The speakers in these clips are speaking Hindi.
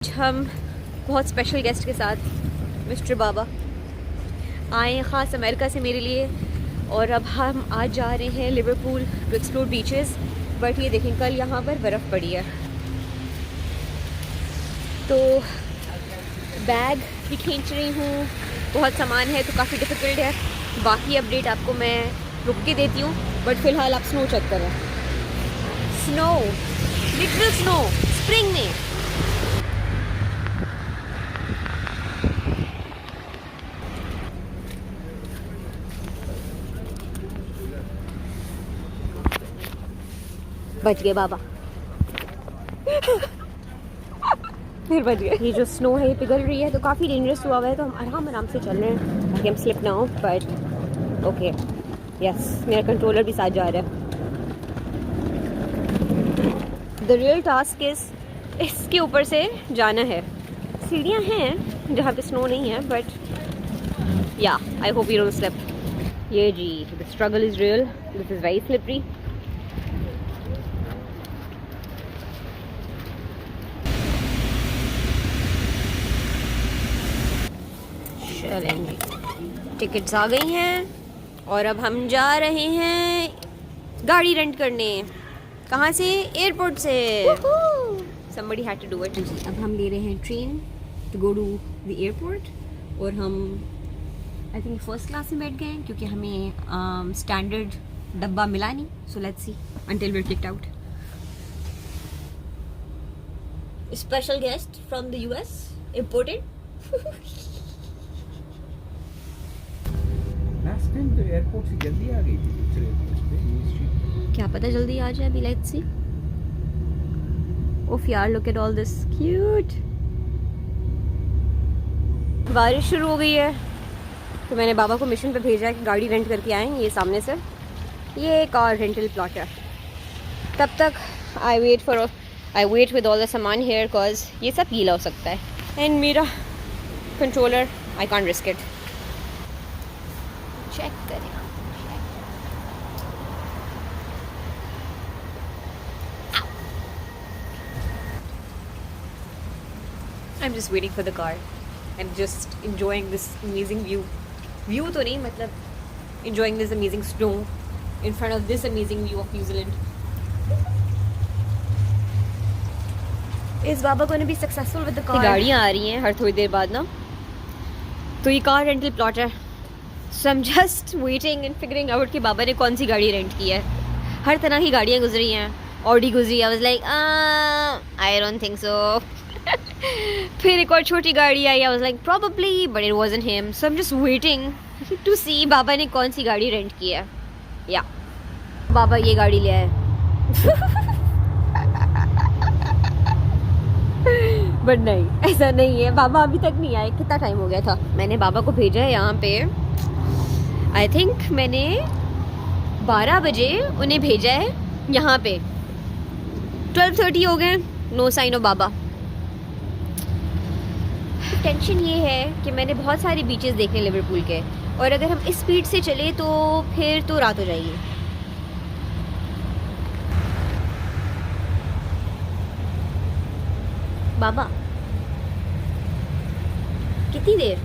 हम बहुत स्पेशल गेस्ट के साथ मिस्टर बाबा आए हैं ख़ास अमेरिका से मेरे लिए। और अब हम आज जा रहे हैं Liverpool to explore beaches. But ये देखें, कल यहाँ पर बर्फ़ पड़ी है तो बैग भी खींच रही हूँ, बहुत सामान है तो काफ़ी डिफ़िकल्ट है। बाकी अपडेट आपको मैं रुक के देती हूँ, बट फ़िलहाल आप स्नो चेक करें। स्नो, लिटरल स्नो, स्प्रिंग में। बच गए बाबा फिर बच गए। ये जो स्नो है ये पिघल रही है तो काफ़ी डेंजरस हुआ हुआ है, तो हम आराम आराम से चल रहे हैं ताकि हम स्लिप ना हो। बट ओके, यस, मेरा कंट्रोलर भी साथ जा रहा है। द रियल टास्क इज इसके ऊपर से जाना है। सीढ़ियाँ हैं जहाँ पे स्नो नहीं है, but ya I hope you don't slip. ये जी, the struggle is real, this is very slippery. चलेंगे, टिकट्स आ गई हैं और अब हम जा रहे हैं गाड़ी रेंट करने। कहाँ से? एयरपोर्ट से। Somebody had to do it. अब हम ले रहे हैं train to go to the airport और हम आई थिंक फर्स्ट क्लास में बैठ गए हैं क्योंकि हमें स्टैंडर्ड डब्बा मिला नहीं। सो let's C until we're kicked out. Special guest from the US imported. Last time तो एयरपोर्ट से जल्दी आ गई थी दूसरे एयरपोर्ट पे मिनिस्ट्री। क्या पता जल्दी आ जाए, अभी लेट्स सी। ओफ यार, look at all this cute. बारिश शुरू हो गई है तो मैंने बाबा को मिशन पे भेजा है कि गाड़ी रेंट करके आएँ। ये सामने से ये कार रेंटल प्लॉट है। तब तक I wait with all the सामान हेयर कॉज ये सब गीला हो सकता है एंड मेरा controller I can't risk it. Check करें, I'm just waiting for the car and just enjoying this amazing view. View तो नहीं, मतलब enjoying this amazing snow in front of this amazing view of New Zealand. इस बाबा को be successful with the car. गाड़ियाँ आ रही हैं हर थोड़ी देर बाद ना, तो ये कार रेंटल प्लॉट है। So I'm just waiting and figuring out कि बाबा ने कौन सी गाड़ी रेंट की है। हर तरह की गाड़ियाँ गुजरी हैं, ऑडी गुजरी। I was like, I don't think so. फिर एक और छोटी गाड़ी आई। I was like, probably, but it wasn't him. So I'm just waiting to see बाबा ने कौन सी गाड़ी रेंट की है। या बाबा ये गाड़ी ले आए। बट नहीं, ऐसा नहीं है, बाबा अभी तक नहीं आए। कितना टाइम हो गया था? मैंने बाबा को भेजा है यहाँ पे, आई थिंक मैंने 12 बजे उन्हें भेजा है यहाँ पे। 12:30 हो गए, नो साइन ऑफ बाबा। टेंशन ये है कि मैंने बहुत सारे बीचेस देखे लिवरपूल के, और अगर हम इस स्पीड से चले तो फिर तो रात हो जाएगी। बाबा कितनी देर?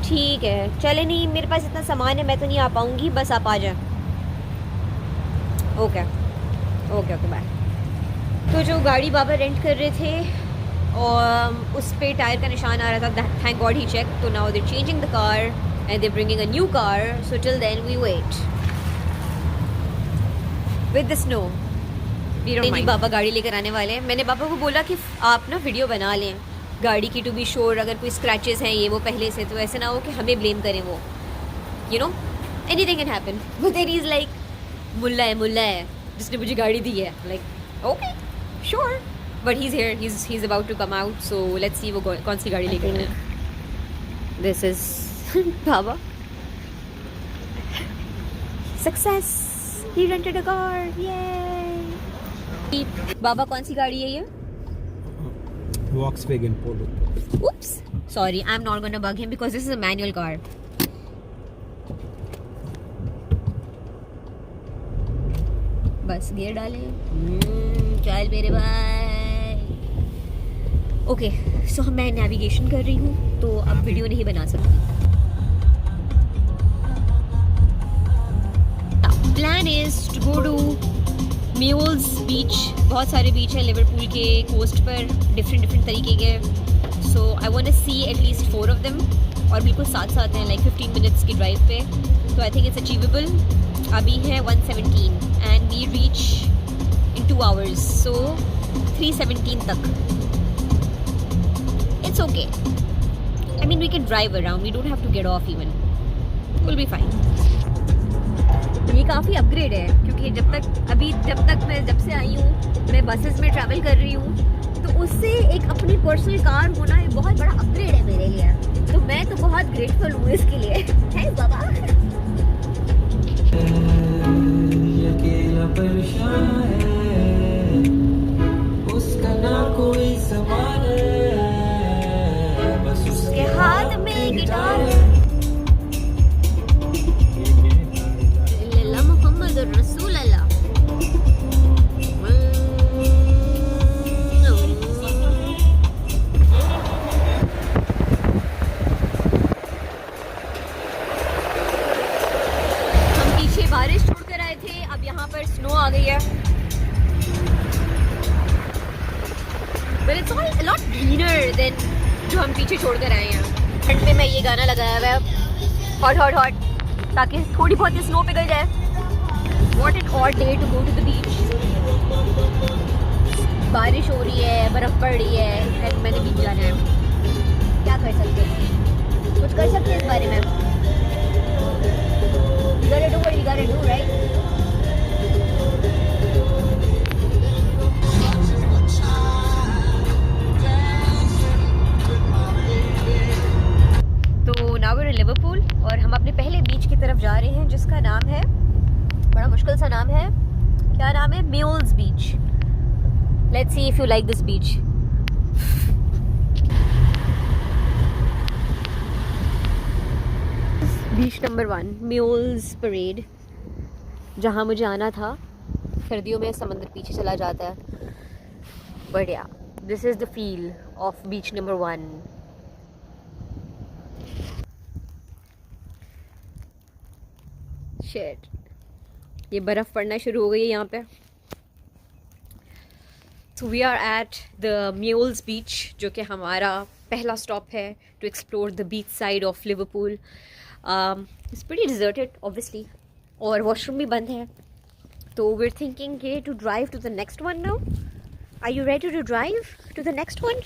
ठीक है, चले। नहीं, मेरे पास इतना सामान है, मैं तो नहीं आ पाऊंगी, बस आप आ जाए। Okay okay okay, bye. तो जो गाड़ी बाबा रेंट कर रहे थे और उस पे टायर का निशान आ रहा था, थैंक गॉड ही चेक। तो now they changing the car and they bringing a new car. So till then we wait with the snow. नहीं, बाबा गाड़ी लेकर आने वाले हैं। मैंने बाबा को बोला कि आप ना वीडियो बना लें गाड़ी की, टू बी श्योर अगर कोई स्क्रैचेस हैं ये वो पहले से, तो ऐसे ना हो कि हमें ब्लेम करें वो, you know, anything can happen. वो देयर इज लाइक मुल्ला है जिसने मुझे गाड़ी दी है। Like okay sure, but he is here, he is about to come out. So let's see वो कौन सी गाड़ी लेकर आए। दिस इज बाबा, success, he rented a car, ये। बाबा कौन सी गाड़ी है ये? Volkswagen Polo. Oops, sorry, I'm not gonna bug him because this is a manual car. बस गियर डालें। चल मेरे भाई। ओके सो मैं नेविगेशन कर रही हूँ तो अब वीडियो नहीं बना सकती। Plan is to go to Mules beach. बहुत सारे बीच हैं लिवरपूल के कोस्ट पर, डिफरेंट तरीके के। So I want to see at least 4 of them, और बिल्कुल साथ साथ हैं, लाइक 15 मिनट्स की ड्राइव पे। तो आई थिंक इट्स अचीवेबल। अभी है 117 and we reach in 2 hours, so 317 तक। It's okay, I mean we can drive around, we don't have to get off even, will be fine. ये काफ़ी अपग्रेड है क्योंकि जब से आई हूँ मैं बसेस में ट्रैवल कर रही हूँ, तो उससे एक अपनी पर्सनल कार होना एक बहुत बड़ा अपग्रेड है मेरे लिए। तो मैं तो बहुत ग्रेटफुल हूँ इसके लिए। थैंक्स बाबा। उसका ना कोई सवाल है, बस उसके हाथ में गिटार। रसूल अल्लाह। हम पीछे बारिश छोड़कर आए थे, अब यहाँ पर स्नो आ गई है। But it's all a lot greener than जो हम पीछे छोड़कर आए हैं। ठंड में मैं ये गाना लगाया हुआ है, हॉट हॉट हॉट, ताकि थोड़ी बहुत स्नो पिघल जाए। What an odd day to go to the beach. बारिश हो रही है, बर्फ पड़ रही है, एंड मैंने बीच जाना है। क्या कर सकते हैं? कुछ कर सकते हैं इस बारे में? You gotta do what you gotta do, right? तो now we're in लिवरपूल और हम अपने पहले बीच की तरफ जा रहे हैं, जिसका नाम है, बड़ा मुश्किल सा नाम है, क्या नाम है? Mules beach. Let's see if you like this beach. Beach number 1 mules parade, जहाँ मुझे आना था। सर्दियों में समंदर पीछे चला जाता है, but ya this is the feel of beach number 1। Shit, ये बर्फ़ पड़ना शुरू हो गई है यहाँ पे। So we are at the Mules beach, जो कि हमारा पहला स्टॉप है to explore the beach side of Liverpool. It's pretty deserted obviously, और वॉशरूम भी बंद है। तो वी आर थिंकिंग के to drive to the next one now. Are you ready to drive to the next one?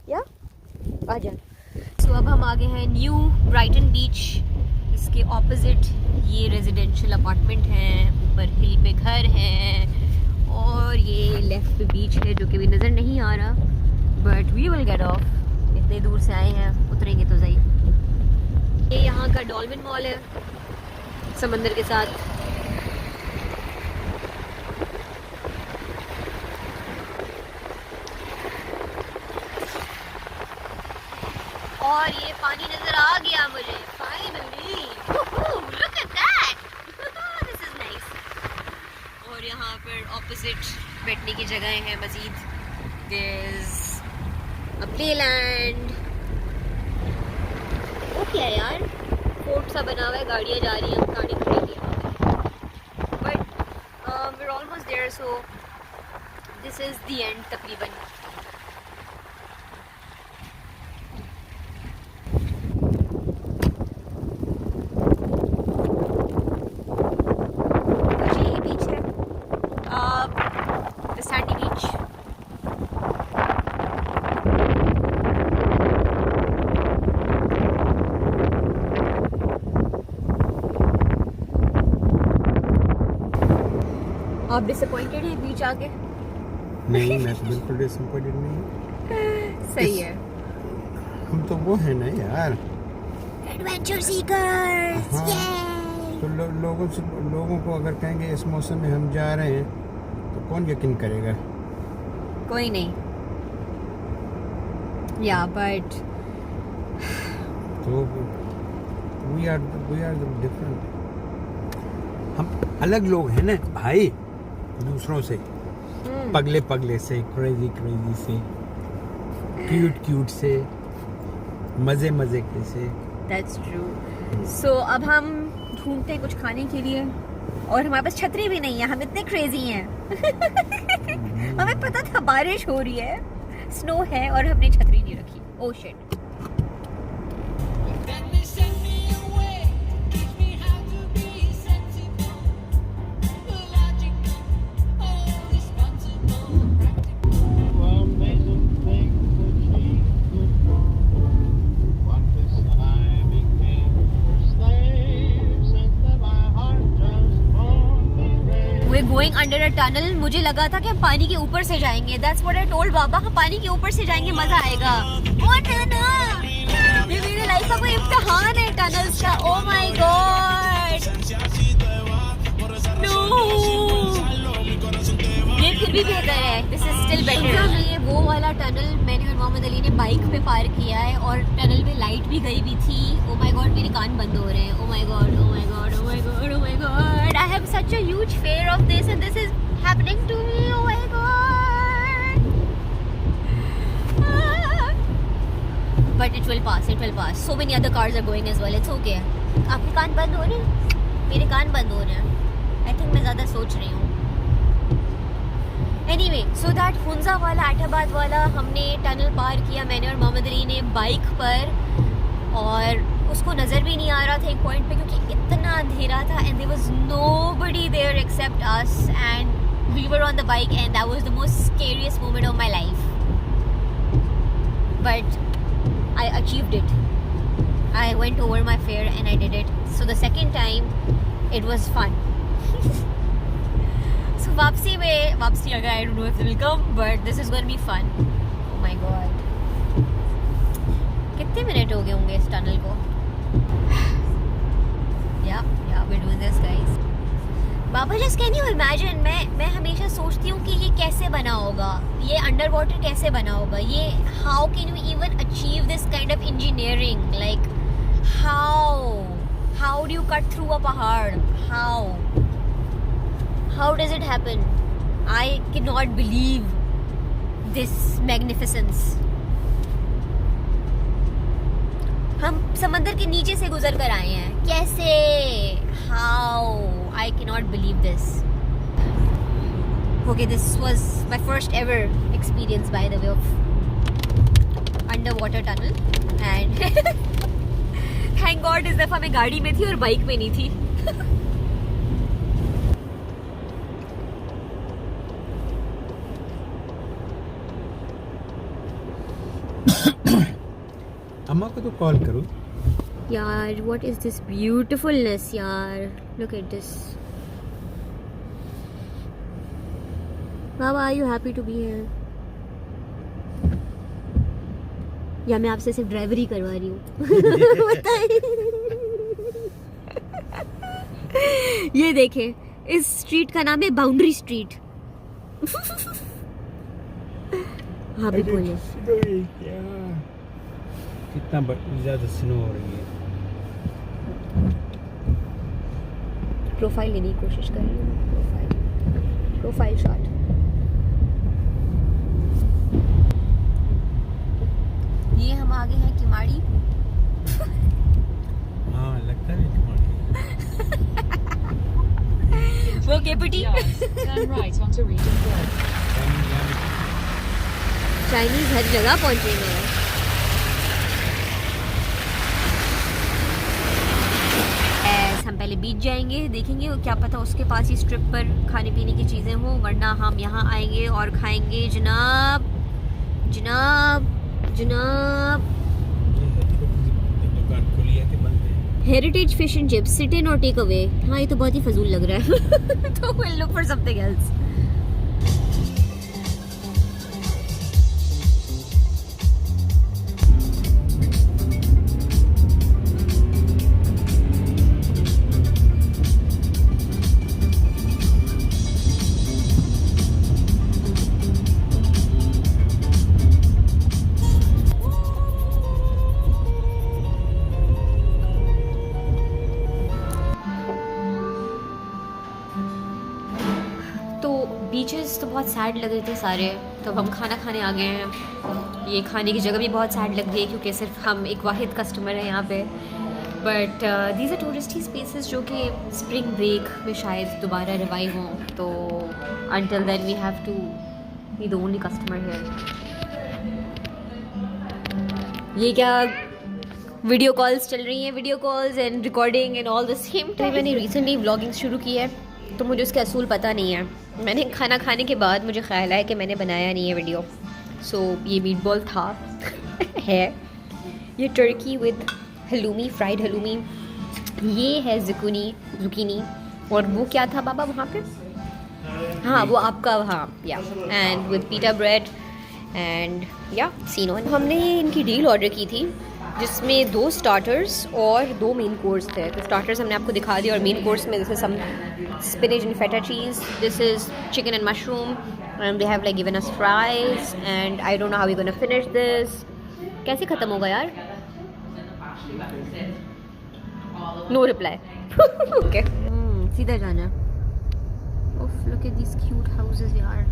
या आ जा। सो अब हम आ गए हैं न्यू ब्राइटन बीच। इसके ऑपोजिट ये रेजिडेंशियल अपार्टमेंट हैं, ऊपर हिल पे घर हैं, और ये लेफ्ट पे बीच है जो कि भी नज़र नहीं आ रहा, but we will get off. इतने दूर से आए हैं, उतरेंगे तो सही। ये यहाँ का डॉल्फिन मॉल है समंदर के साथ। और ये पानी नजर आ गया मुझे finally. Look at that, this is nice. और यहाँ पर ऑपोजिट बैठने की जगह है Majid. There is a playland. Okay यार, फोर्ट सा बना हुआ है, गाड़ियाँ जा रही हैं, गाड़ी खड़ी है, but we are almost there, so this is the end तकरीबन। आप डिसअपॉइंटेड हैं बीच आके? नहीं, मैं तो बिल्कुल डिसअपॉइंटेड नहीं। सही है। हम तो वो है ना यार, एडवेंचर सीकर्स। हाँ। तो लोगों को अगर कहेंगे इस मौसम में हम जा रहे हैं, तो कौन यकीन करेगा? कोई नहीं। या बट तो we are the different। हम अलग लोग हैं ना भाई दूसरों से, पगले पगले से, क्रेजी क्रेजी से, क्यूट क्यूट से, मजे मजे के से। That's true. So अब हम ढूंढते हैं कुछ खाने के लिए और हमारे पास छतरी भी नहीं है, हम इतने क्रेजी हैं। हमें पता था बारिश हो रही है, स्नो है और हमने छतरी नहीं रखी। Oh shit. Going under a tunnel, मुझे लगा था कि हम पानी के ऊपर से जाएंगे। दैट्स व्हाट आई टोल्ड बाबा, हम पानी के ऊपर से जाएंगे, मजा आएगा। ओ टनल, ये मेरी लाइफ का कोई इम्तिहान है टनल्स का। ओ माय गॉड, नो, ये फिर भी बेहतर है, दिस इज स्टिल बेटर। ये वो वाला टनल मैंने और मोहम्मद अली ने बाइक पे पार किया है और टनल में लाइट भी गई हुई थी। ओ माय गॉड, मेरे कान बंद हो रहे हैं। Oh my God, oh my God, oh my God, oh my God, I have such a huge fear of this and this is happening to me. Oh my god. But it will pass, it will pass. So many other cars are going as well. It's okay. आपके कान बंद हो रहे हैं? मेरे कान बंद हो रहे हैं। I think मैं ज़्यादा सोच रही हूँ। Anyway, so that हुंजा वाला, एटाबाद वाला हमने टनल पार किया, मैंने और मोहम्मद अली ने बाइक पर, और उसको नज़र भी नहीं आ रहा था एक पॉइंट पे क्योंकि इतना अंधेरा था and there was nobody there except us and we were on the bike and that was the most scariest moment of my life, but I achieved it. I went over my fear and I did it. So the second time it was fun. So वापसी अगर I don't know if they will come but this is going to be fun. Oh my God, कितने मिनट हो गए होंगे इस टनल को? Yeah, we're doing this, guys. Baba, just can you imagine? मैं हमेशा सोचती हूँ कि ये कैसे बना होगा, ये अंडर वाटर कैसे बना होगा, ये how can you even achieve this kind of engineering? Like how do you cut through a pahad? How does it happen? I cannot believe this magnificence. हम समंदर के नीचे से गुजर कर आए हैं, कैसे? How? I can not believe this. Okay, this was my first ever experience by the way of under water tunnel and thank God इस दफा मैं गाड़ी में थी और बाइक में नहीं थी। अम्मा को तो कॉल करो यार। व्हाट इज दिस ब्यूटीफुलनेस यार, लुक एट दिस। बाबा, are you happy to be here? या मैं आपसे सिर्फ ड्राइवरी करवा रही हूँ? ये देखें, इस स्ट्रीट का नाम है बाउंड्री स्ट्रीट। हाँ भी बोलिए। कितना ज़्यादा स्नो हो रही है। प्रोफाइल लेने की कोशिश कर रही हूँ, प्रोफाइल शॉट। ये हम आगे हैं किमाड़ी। हाँ, लगता है किमाड़ी। वो केपिटी। चाइनीज हर जगह पहुंचे हैं। हम पहले बीच जाएंगे, देखेंगे क्या पता उसके पास ही स्ट्रिप पर खाने पीने की चीज़ें हों, वरना हम यहाँ आएंगे और खाएंगे। जनाब जनाब जनाब, दुकान खुली है कि बंद है? Heritage fish and chips, sit in और टेक अवे। हाँ, ये तो बहुत ही फजूल लग रहा है। तो will look for something else. बहुत सैड लग रहे थे सारे, तो अब हम खाना खाने आ गए हैं। ये खाने की जगह भी बहुत सैड लग रही है क्योंकि सिर्फ हम एक वाहिद कस्टमर है यहाँ पे। But these are touristy spaces जो कि स्प्रिंग ब्रेक में शायद दोबारा रिवाइव हों, तो until then we have to be the only customer here. ये क्या वीडियो कॉल्स चल रही हैं, video calls and recording and all the same time. मैंने रिसेंटली व्लॉगिंग शुरू की है तो मुझे उसके असूल पता नहीं है। मैंने खाना खाने के बाद मुझे ख्याल आया कि मैंने बनाया नहीं है वीडियो। सो ये मीट बॉल था है, ये टर्की विद हलूमी, फ्राइड हलूमी, ये है जुकीनी और वो क्या था बाबा वहाँ पे, हाँ वो आपका, हाँ या, एंड विद पीटा ब्रेड एंड या सीनोन। हमने इनकी डील ऑर्डर की थी जिसमें 2 स्टार्टर्स और 2 मेन कोर्स थे। तो स्टार्टर्स हमने आपको दिखा दिया और मेन कोर्स में this is some spinach and feta cheese, this is chicken and mushroom and they have like given us fries and I don't know how we gonna finish this. कैसे ख़त्म होगा यार? No reply. ओके सीधा जाना। ओफ look at these cute houses यार।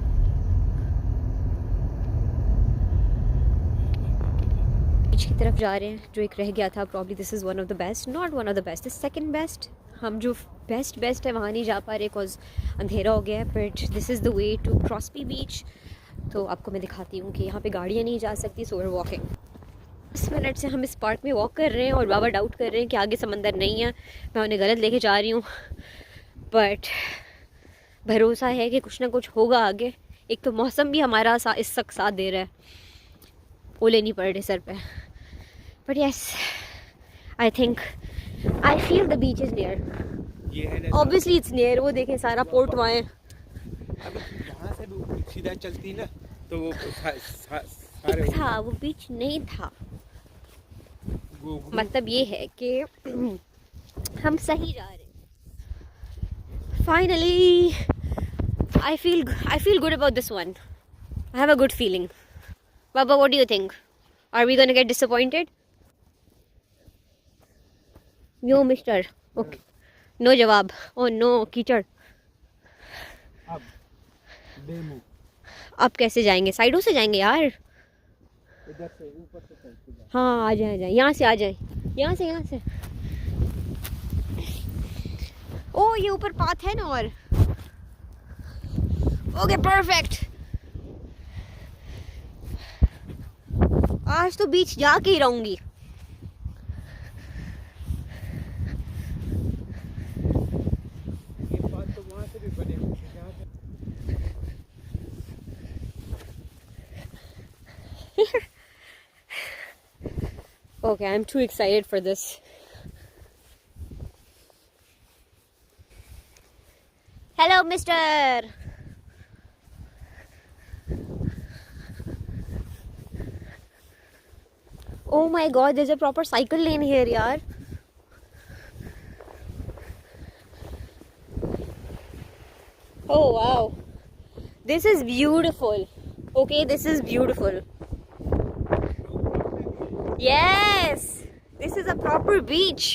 बीच की तरफ जा रहे हैं जो एक रह गया था। Probably this is one of the best, not one of the best, second best. हम जो बेस्ट है वहाँ नहीं जा पा रहे बिकॉज अंधेरा हो गया है, but this is the way to Crosby beach. तो आपको मैं दिखाती हूँ कि यहाँ पे गाड़ियाँ नहीं जा सकती, so we are walking. 10 minute से हम इस पार्क में वॉक कर रहे हैं और बाबा डाउट कर रहे हैं कि आगे समंदर नहीं है, मैं उन्हें गलत लेके जा रही हूँ, बट भरोसा है कि कुछ ना कुछ होगा आगे। एक तो मौसम भी हमारा इस वक्त साथ दे रहा है, ओले नहीं पड़ रहे सर पे, but yes I think I feel the beach is near. Obviously it's near. वो देखें सारा पोर्ट वहाँ है। अब यहाँ से भी सीधा चलती ना तो वो था, वो बीच नहीं था। मतलब ये है कि हम सही जा रहे हैं। Finally I feel good about this one. I have a good feeling. Baba, what do you think? Are we going to get disappointed? No, mister. Okay. No जवाब. Oh no, कीचड़. अब डेमो। अब कैसे जाएंगे? साइडों से जाएंगे यार। इधर से ऊपर से चलते जाओ। हाँ आ जाए, यहाँ से आ जाए, यहाँ से। ओ ये ऊपर पाथ है ना। और ओके परफेक्ट। आज तो बीच जाके ही रहूंगी। ये बात तो वहाँ से भी बने Okay, I'm too excited for this. Hello, mister. Oh my god, there's a proper cycle lane here, yaar. Oh wow. This is beautiful. Okay, this is beautiful. Yes, this is a proper beach.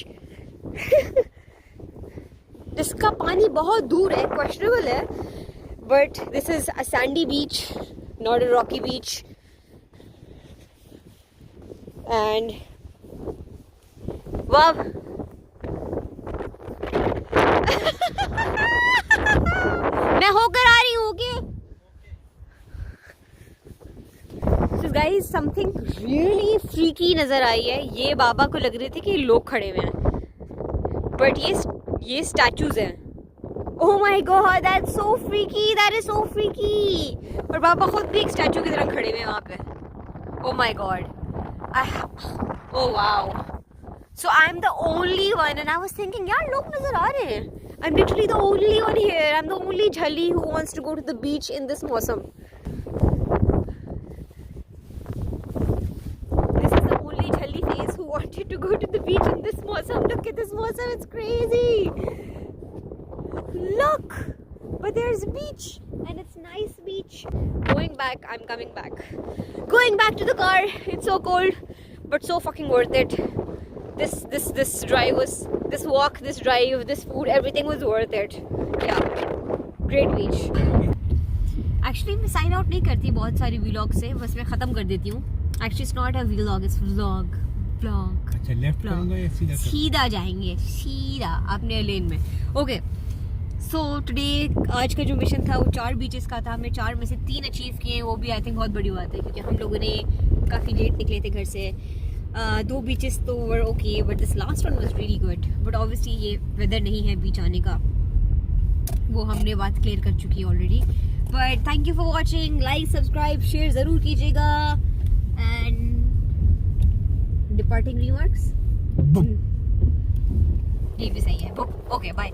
जिसका पानी बहुत दूर है, questionable है, but this is a sandy beach, not a rocky beach. And wow. मैं होकर आ रही हूँ के So guys, something really freaky नजर आई है। ये बाबा को लग रहे थे कि लोग खड़े हुए हैं, but ये स्टैचूज हैं। Oh my god, that's so freaky, that is so freaky. और बाबा खुद भी एक स्टैचू की तरह खड़े हुए हैं वहाँ पे। Oh my god. Oh wow. So I'm the only one and I was thinking यार लोग नजर आ रहे हैं। I'm literally the only one here. I'm the only jhalli who wants to go to the beach in this मौसम। This is the only jhalli face who wanted to go to the beach in this मौसम। Look at this मौसम, it's crazy. Look, but there's a beach and it's nice beach. Going back, I'm coming back. Going back to the car. It's so cold, but so fucking worth it. This drive was, this walk, this drive, this food, everything was worth it. Yeah, great beach. Actually मैं साइन आउट नहीं करती बहुत सारी व्लॉग से, बस मैं ख़त्म कर देती हूँ. Actually it's not a vlog, it's vlog. अच्छा लेफ्ट करूंगा या सीधा करूंगा? सीधा जाएंगे, सीधा अपने लेन में. ओके सो टुडे आज का जो मिशन था वो 4 बीचेस का था. हमने 4 में से 3 अचीव किए हैं, वो भी आई थिंक बहुत बड़ी बात है क्योंकि हम लोगों ने काफ़ी लेट निकले थे घर से. 2 बीचेस तो were okay but this last one was really good. But obviously ये वेदर नहीं है बीच आने का, वो हमने बात क्लियर कर चुकी है already. But thank you for watching. Like subscribe share ज़रूर कीजिएगा. एंड डिपार्टिंग रिमार्क्स ये भी सही है. Okay bye.